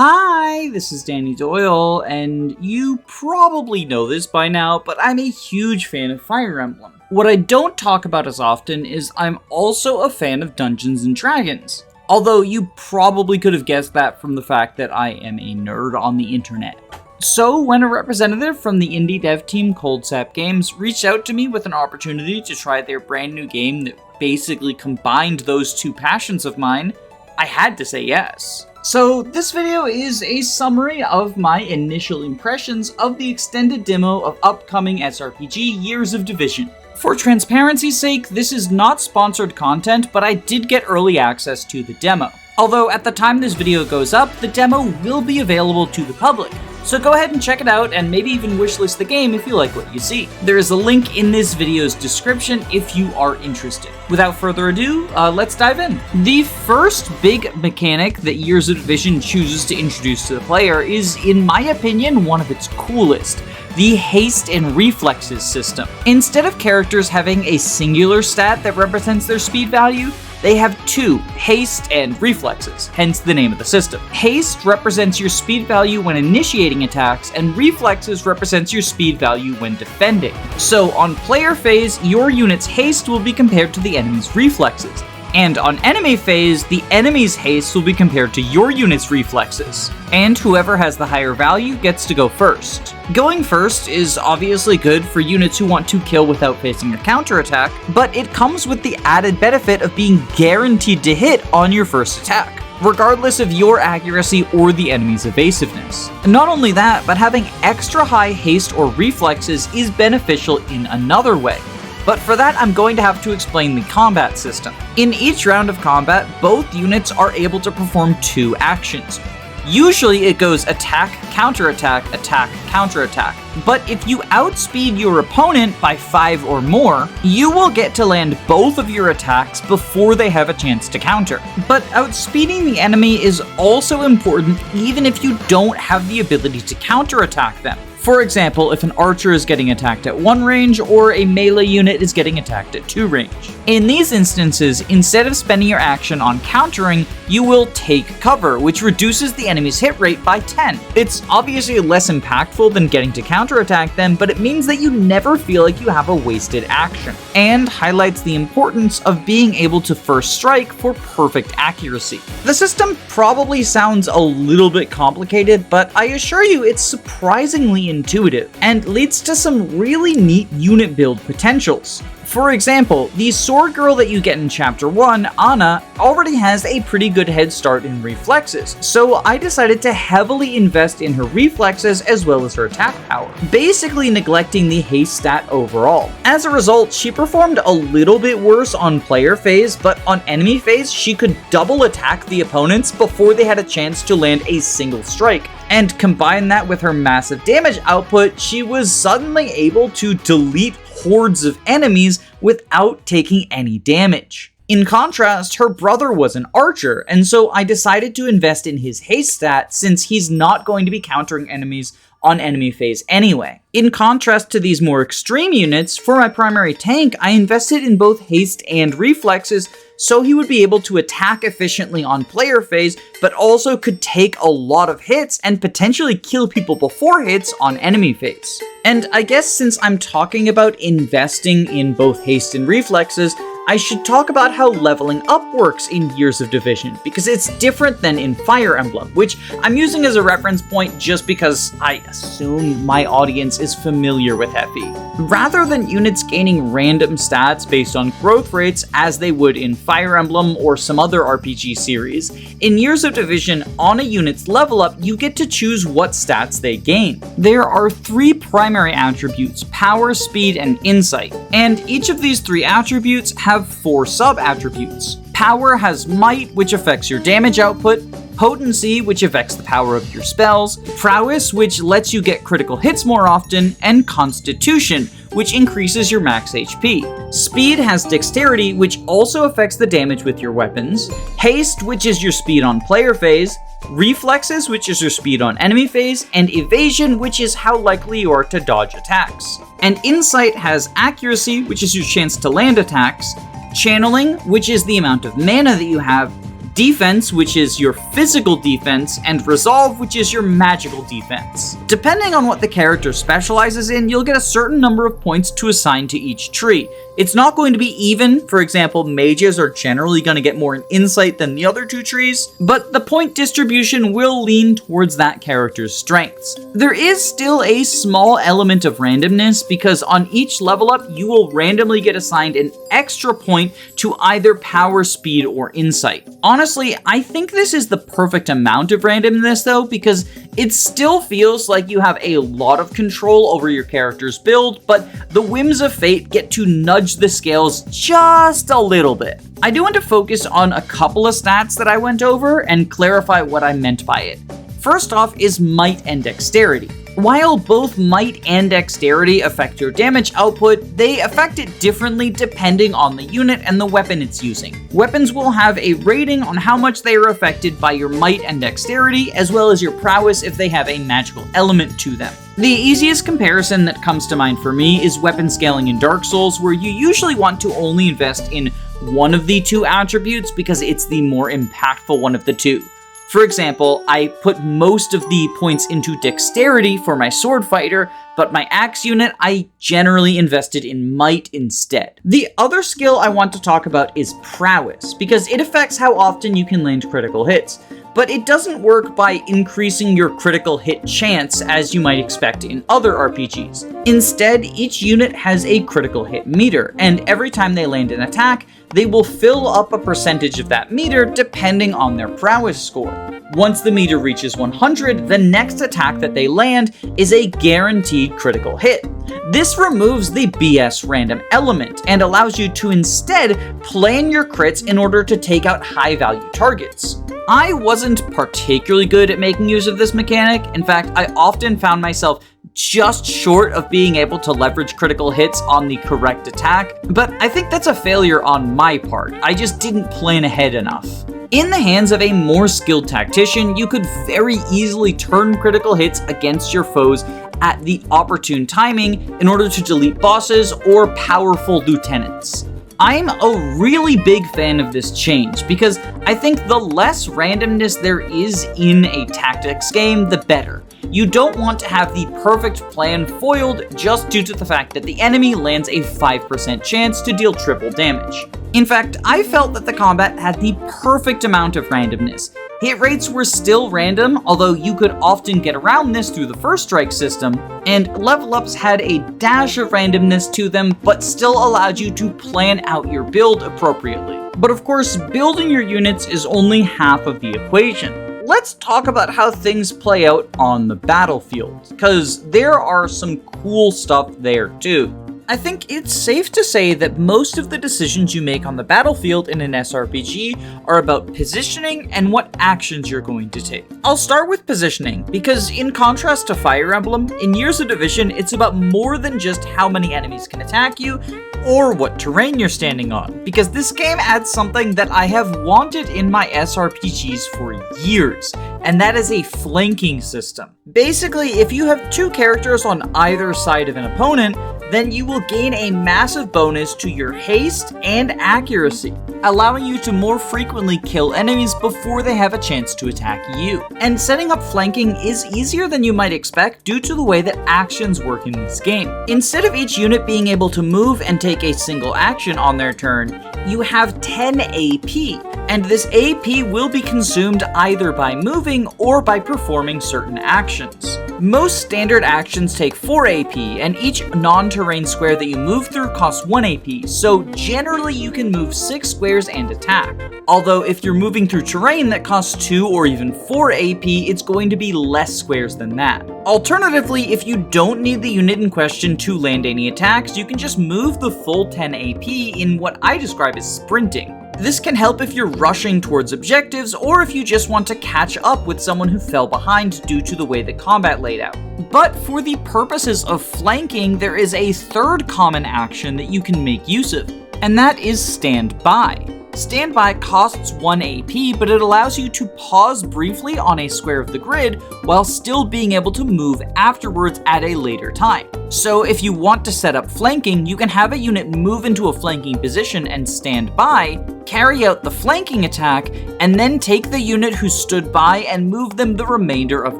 Hi, this is Danny Doyle, and you probably know this by now, but I'm a huge fan of Fire Emblem. What I don't talk about as often is I'm also a fan of Dungeons & Dragons. Although you probably could have guessed that from the fact that I am a nerd on the internet. So when a representative from the indie dev team Cold Sap Games reached out to me with an opportunity to try their brand new game that basically combined those two passions of mine, I had to say yes. So this video is a summary of my initial impressions of the extended demo of upcoming SRPG Years of Division. For transparency's sake, this is not sponsored content, but I did get early access to the demo. Although at the time this video goes up, the demo will be available to the public. So go ahead and check it out and maybe even wishlist the game if you like what you see. There is a link in this video's description if you are interested. Without further ado, let's dive in. The first big mechanic that Years of Division chooses to introduce to the player is, in my opinion, one of its coolest. The Haste and Reflexes System. Instead of characters having a singular stat that represents their speed value, they have two, Haste and Reflexes, hence the name of the system. Haste represents your speed value when initiating attacks, and Reflexes represents your speed value when defending. So on player phase, your unit's haste will be compared to the enemy's reflexes. And on enemy phase, the enemy's haste will be compared to your unit's reflexes. And whoever has the higher value gets to go first. Going first is obviously good for units who want to kill without facing a counterattack, but it comes with the added benefit of being guaranteed to hit on your first attack, regardless of your accuracy or the enemy's evasiveness. Not only that, but having extra high haste or reflexes is beneficial in another way. But for that, I'm going to have to explain the combat system. In each round of combat, both units are able to perform two actions. Usually it goes attack, counterattack, attack, counterattack. But if you outspeed your opponent by 5 or more, you will get to land both of your attacks before they have a chance to counter. But outspeeding the enemy is also important even if you don't have the ability to counterattack them. For example, if an archer is getting attacked at 1 range or a melee unit is getting attacked at 2 range. In these instances, instead of spending your action on countering, you will take cover, which reduces the enemy's hit rate by 10. It's obviously less impactful than getting to counterattack them, but it means that you never feel like you have a wasted action, and highlights the importance of being able to first strike for perfect accuracy. The system probably sounds a little bit complicated, but I assure you it's surprisingly intuitive, and leads to some really neat unit build potentials. For example, the sword girl that you get in Chapter 1, Anna, already has a pretty good head start in reflexes, so I decided to heavily invest in her reflexes as well as her attack power, basically neglecting the haste stat overall. As a result, she performed a little bit worse on player phase, but on enemy phase, she could double attack the opponents before they had a chance to land a single strike. And combine that with her massive damage output, she was suddenly able to delete hordes of enemies without taking any damage. In contrast, her brother was an archer, and so I decided to invest in his haste stat since he's not going to be countering enemies on enemy phase anyway. In contrast to these more extreme units, for my primary tank, I invested in both haste and reflexes so he would be able to attack efficiently on player phase, but also could take a lot of hits and potentially kill people before hits on enemy phase. And I guess since I'm talking about investing in both haste and reflexes, I should talk about how leveling up works in Years of Division, because it's different than in Fire Emblem, which I'm using as a reference point just because I assume my audience is familiar with FE. Rather than units gaining random stats based on growth rates as they would in Fire Emblem or some other RPG series, in Years of Division, on a unit's level up, you get to choose what stats they gain. There are 3 primary attributes: power, speed, and insight, and each of these 3 attributes have 4 sub-attributes. Power has might, which affects your damage output, potency, which affects the power of your spells, prowess, which lets you get critical hits more often, and constitution, which increases your max HP. Speed has dexterity, which also affects the damage with your weapons, haste, which is your speed on player phase, reflexes, which is your speed on enemy phase, and evasion, which is how likely you are to dodge attacks. And insight has accuracy, which is your chance to land attacks, channeling, which is the amount of mana that you have, Defense, which is your physical defense, and Resolve, which is your magical defense. Depending on what the character specializes in, you'll get a certain number of points to assign to each tree. It's not going to be even. For example, mages are generally going to get more in insight than the other two trees, but the point distribution will lean towards that character's strengths. There is still a small element of randomness because on each level up, you will randomly get assigned an extra point to either power, speed, or insight. Honestly, I think this is the perfect amount of randomness though, because it still feels like you have a lot of control over your character's build, but the whims of fate get to nudge the scales just a little bit. I do want to focus on a couple of stats that I went over and clarify what I meant by it. First off is might and dexterity. While both might and dexterity affect your damage output, they affect it differently depending on the unit and the weapon it's using. Weapons will have a rating on how much they are affected by your might and dexterity, as well as your prowess if they have a magical element to them. The easiest comparison that comes to mind for me is weapon scaling in Dark Souls, where you usually want to only invest in one of the two attributes because it's the more impactful one of the two. For example, I put most of the points into dexterity for my sword fighter, but my axe unit I generally invested in might instead. The other skill I want to talk about is prowess, because it affects how often you can land critical hits. But it doesn't work by increasing your critical hit chance as you might expect in other RPGs. Instead, each unit has a critical hit meter, and every time they land an attack, they will fill up a percentage of that meter depending on their prowess score. Once the meter reaches 100, the next attack that they land is a guaranteed critical hit. This removes the BS random element and allows you to instead plan your crits in order to take out high value targets. I wasn't particularly good at making use of this mechanic. In fact, I often found myself just short of being able to leverage critical hits on the correct attack, but I think that's a failure on my part. I just didn't plan ahead enough. In the hands of a more skilled tactician, you could very easily turn critical hits against your foes at the opportune timing in order to delete bosses or powerful lieutenants. I'm a really big fan of this change because I think the less randomness there is in a tactics game, the better. You don't want to have the perfect plan foiled just due to the fact that the enemy lands a 5% chance to deal triple damage. In fact, I felt that the combat had the perfect amount of randomness. Hit rates were still random, although you could often get around this through the first strike system, and level ups had a dash of randomness to them, but still allowed you to plan out your build appropriately. But of course, building your units is only half of the equation. Let's talk about how things play out on the battlefield, because there are some cool stuff there too. I think it's safe to say that most of the decisions you make on the battlefield in an SRPG are about positioning and what actions you're going to take. I'll start with positioning, because in contrast to Fire Emblem, in Years of Division, it's about more than just how many enemies can attack you, or what terrain you're standing on, because this game adds something that I have wanted in my SRPGs for years, and that is a flanking system. Basically, if you have two characters on either side of an opponent, then you will gain a massive bonus to your haste and accuracy, allowing you to more frequently kill enemies before they have a chance to attack you. And setting up flanking is easier than you might expect due to the way that actions work in this game. Instead of each unit being able to move and take a single action on their turn, you have 10 AP, and this AP will be consumed either by moving or by performing certain actions. Most standard actions take 4 AP, and each non-terrain square that you move through costs 1 AP, so generally you can move 6 squares and attack. Although if you're moving through terrain that costs 2 or even 4 AP, it's going to be less squares than that. Alternatively, if you don't need the unit in question to land any attacks, you can just move the full 10 AP in what I describe as sprinting. This can help if you're rushing towards objectives, or if you just want to catch up with someone who fell behind due to the way the combat laid out. But for the purposes of flanking, there is a third common action that you can make use of, and that is stand by. Standby costs 1 AP, but it allows you to pause briefly on a square of the grid while still being able to move afterwards at a later time. So if you want to set up flanking, you can have a unit move into a flanking position and stand by, carry out the flanking attack, and then take the unit who stood by and move them the remainder of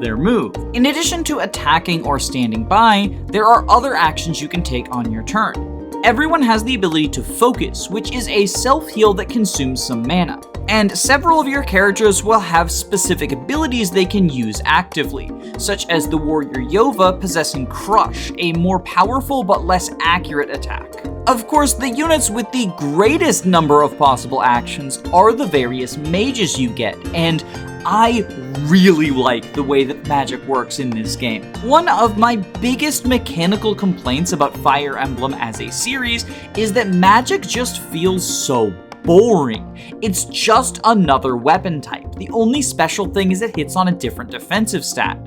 their move. In addition to attacking or standing by, there are other actions you can take on your turn. Everyone has the ability to focus, which is a self-heal that consumes some mana. And several of your characters will have specific abilities they can use actively, such as the warrior Yova possessing Crush, a more powerful but less accurate attack. Of course, the units with the greatest number of possible actions are the various mages you get, and I really like the way that magic works in this game. One of my biggest mechanical complaints about Fire Emblem as a series is that magic just feels so boring. It's just another weapon type. The only special thing is it hits on a different defensive stat.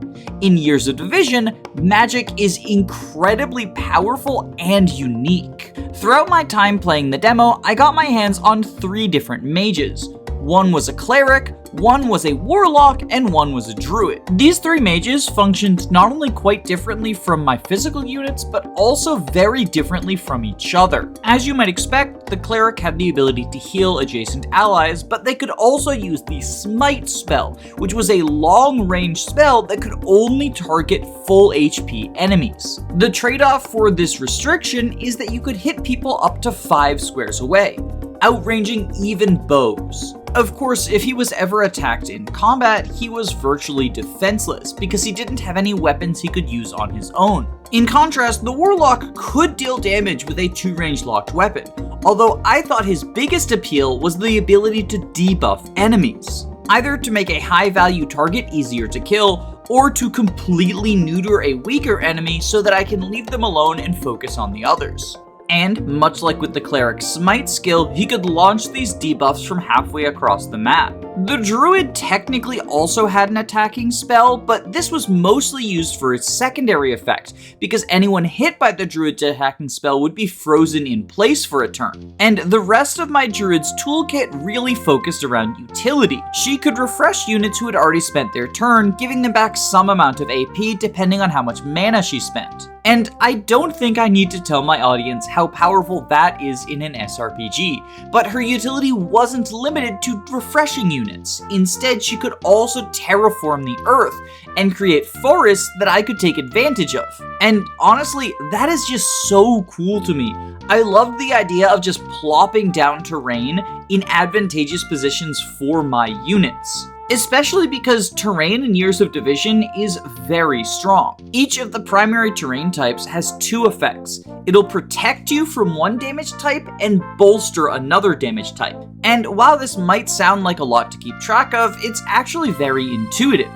In Years of Division, magic is incredibly powerful and unique. Throughout my time playing the demo, I got my hands on 3 different mages. One was a cleric, one was a warlock, and one was a druid. These 3 mages functioned not only quite differently from my physical units, but also very differently from each other. As you might expect, the cleric had the ability to heal adjacent allies, but they could also use the Smite spell, which was a long-range spell that could only target full HP enemies. The trade-off for this restriction is that you could hit people up to 5 squares away, outranging even bows. Of course, if he was ever attacked in combat, he was virtually defenseless because he didn't have any weapons he could use on his own. In contrast, the Warlock could deal damage with a 2-range locked weapon, although I thought his biggest appeal was the ability to debuff enemies, either to make a high-value target easier to kill, or to completely neuter a weaker enemy so that I can leave them alone and focus on the others. And, much like with the Cleric's Smite skill, he could launch these debuffs from halfway across the map. The Druid technically also had an attacking spell, but this was mostly used for its secondary effect, because anyone hit by the Druid's attacking spell would be frozen in place for a turn. And the rest of my Druid's toolkit really focused around utility. She could refresh units who had already spent their turn, giving them back some amount of AP depending on how much mana she spent. And I don't think I need to tell my audience how powerful that is in an SRPG, but her utility wasn't limited to refreshing units. Instead, she could also terraform the earth and create forests that I could take advantage of. And honestly, that is just so cool to me. I love the idea of just plopping down terrain in advantageous positions for my units. Especially because terrain in Years of Division is very strong. Each of the primary terrain types has 2 effects. It'll protect you from one damage type and bolster another damage type. And while this might sound like a lot to keep track of, it's actually very intuitive.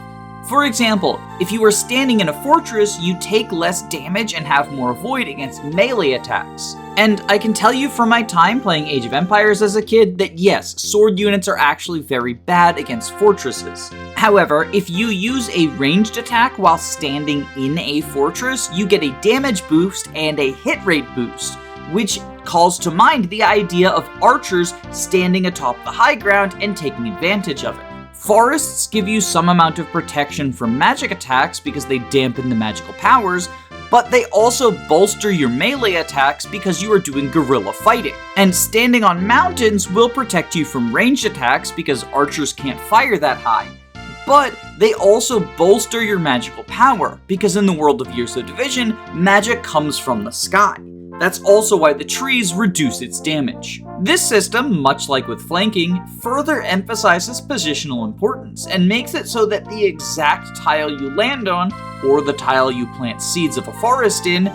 For example, if you are standing in a fortress, you take less damage and have more void against melee attacks. And I can tell you from my time playing Age of Empires as a kid that yes, sword units are actually very bad against fortresses. However, if you use a ranged attack while standing in a fortress, you get a damage boost and a hit rate boost, which calls to mind the idea of archers standing atop the high ground and taking advantage of it. Forests give you some amount of protection from magic attacks because they dampen the magical powers, but they also bolster your melee attacks because you are doing guerrilla fighting. And standing on mountains will protect you from ranged attacks because archers can't fire that high. But they also bolster your magical power because in the world of Years of Division, magic comes from the sky. That's also why the trees reduce its damage. This system, much like with flanking, further emphasizes positional importance and makes it so that the exact tile you land on, or the tile you plant seeds of a forest in,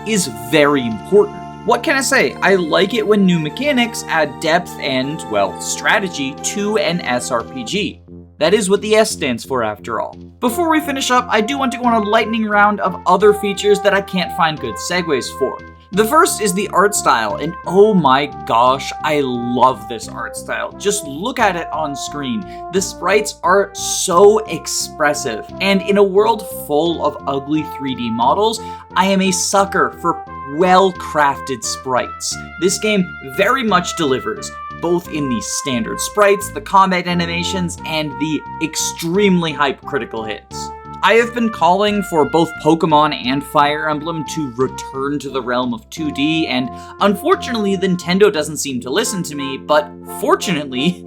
is very important. What can I say? I like it when new mechanics add depth and, well, strategy to an SRPG. That is what the S stands for after all. Before we finish up, I do want to go on a lightning round of other features that I can't find good segues for. The first is the art style, and oh my gosh, I love this art style. Just look at it on screen. The sprites are so expressive, and in a world full of ugly 3D models, I am a sucker for well-crafted sprites. This game very much delivers. both in the standard sprites, the combat animations, and the extremely hype critical hits. I have been calling for both Pokemon and Fire Emblem to return to the realm of 2D, and unfortunately Nintendo doesn't seem to listen to me, but fortunately,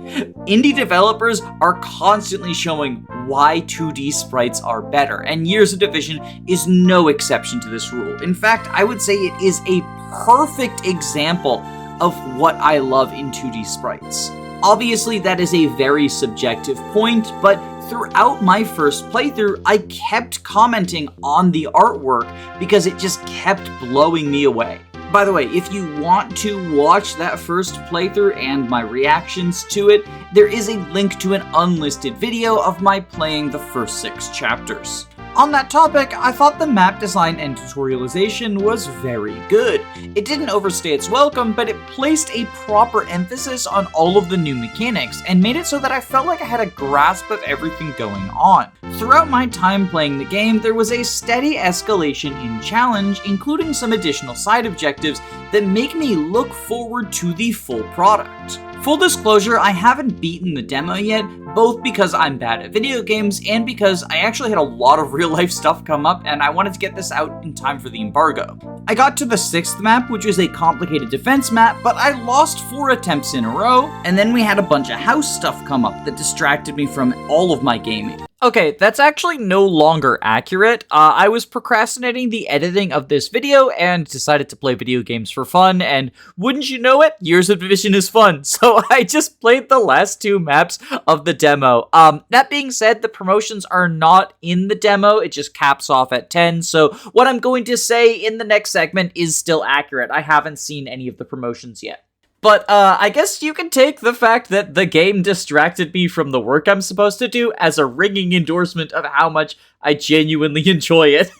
indie developers are constantly showing why 2D sprites are better, and Years of Division is no exception to this rule. In fact, I would say it is a perfect example of what I love in 2D sprites. Obviously, that is a very subjective point, but throughout my first playthrough, I kept commenting on the artwork because it just kept blowing me away. By the way, if you want to watch that first playthrough and my reactions to it, there is a link to an unlisted video of my playing the first 6 chapters. On that topic, I thought the map design and tutorialization was very good. It didn't overstay its welcome, but it placed a proper emphasis on all of the new mechanics and made it so that I felt like I had a grasp of everything going on. Throughout my time playing the game, there was a steady escalation in challenge, including some additional side objectives that make me look forward to the full product. Full disclosure, I haven't beaten the demo yet, both because I'm bad at video games and because I actually had a lot of real life stuff come up and I wanted to get this out in time for the embargo. I got to the 6th map, which is a complicated defense map, but I lost 4 attempts in a row, and then we had a bunch of house stuff come up that distracted me from all of my gaming. Okay, that's actually no longer accurate. I was procrastinating the editing of this video and decided to play video games for fun, and wouldn't you know it, Years of Division is fun, so I just played the last 2 maps of the demo. That being said, the promotions are not in the demo, it just caps off at 10, so what I'm going to say in the next segment is still accurate. I haven't seen any of the promotions yet. But, I guess you can take the fact that the game distracted me from the work I'm supposed to do as a ringing endorsement of how much I genuinely enjoy it.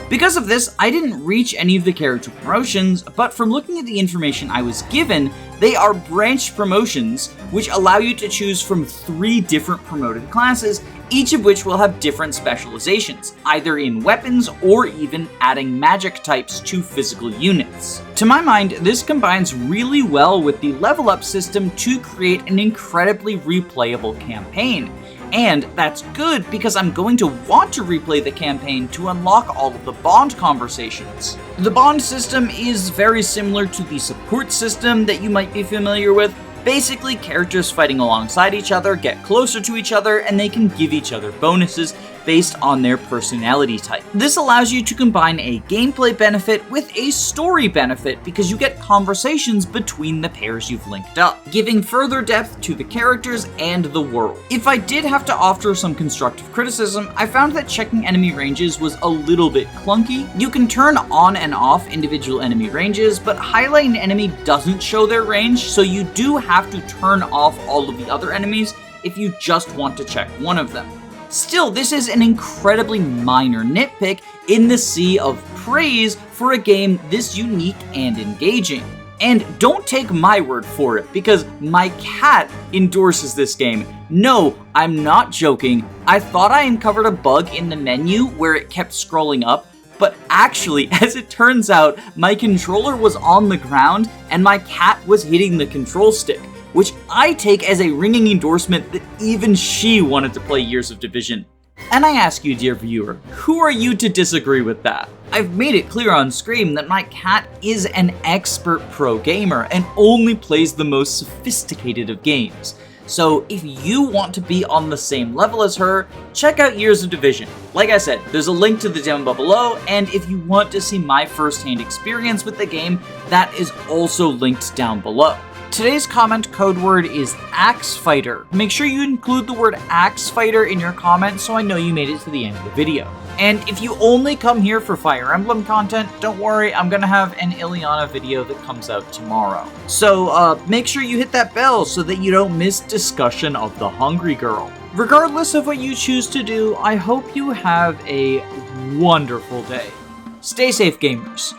Because of this, I didn't reach any of the character promotions, but from looking at the information I was given, they are branched promotions, which allow you to choose from 3 different promoted classes, each of which will have different specializations, either in weapons or even adding magic types to physical units. To my mind, this combines really well with the level up system to create an incredibly replayable campaign. And that's good because I'm going to want to replay the campaign to unlock all of the bond conversations. The bond system is very similar to the support system that you might be familiar with. Basically, characters fighting alongside each other get closer to each other and they can give each other bonuses based on their personality type. This allows you to combine a gameplay benefit with a story benefit because you get conversations between the pairs you've linked up, giving further depth to the characters and the world. If I did have to offer some constructive criticism, I found that checking enemy ranges was a little bit clunky. You can turn on and off individual enemy ranges, but highlight an enemy doesn't show their range, so you do have to turn off all of the other enemies if you just want to check one of them. Still, this is an incredibly minor nitpick in the sea of praise for a game this unique and engaging. And don't take my word for it, because my cat endorses this game. No, I'm not joking. I thought I uncovered a bug in the menu where it kept scrolling up, but actually, as it turns out, my controller was on the ground and my cat was hitting the control stick, which I take as a ringing endorsement that even she wanted to play Years of Division. And I ask you, dear viewer, who are you to disagree with that? I've made it clear on screen that my cat is an expert pro gamer and only plays the most sophisticated of games. So if you want to be on the same level as her, check out Years of Division. Like I said, there's a link to the demo below, and if you want to see my first-hand experience with the game, that is also linked down below. Today's comment code word is Axe Fighter. Make sure you include the word Axe Fighter in your comment so I know you made it to the end of the video. And if you only come here for Fire Emblem content, don't worry, I'm gonna have an Ileana video that comes out tomorrow. So make sure you hit that bell so that you don't miss discussion of the Hungry Girl. Regardless of what you choose to do, I hope you have a wonderful day. Stay safe, gamers.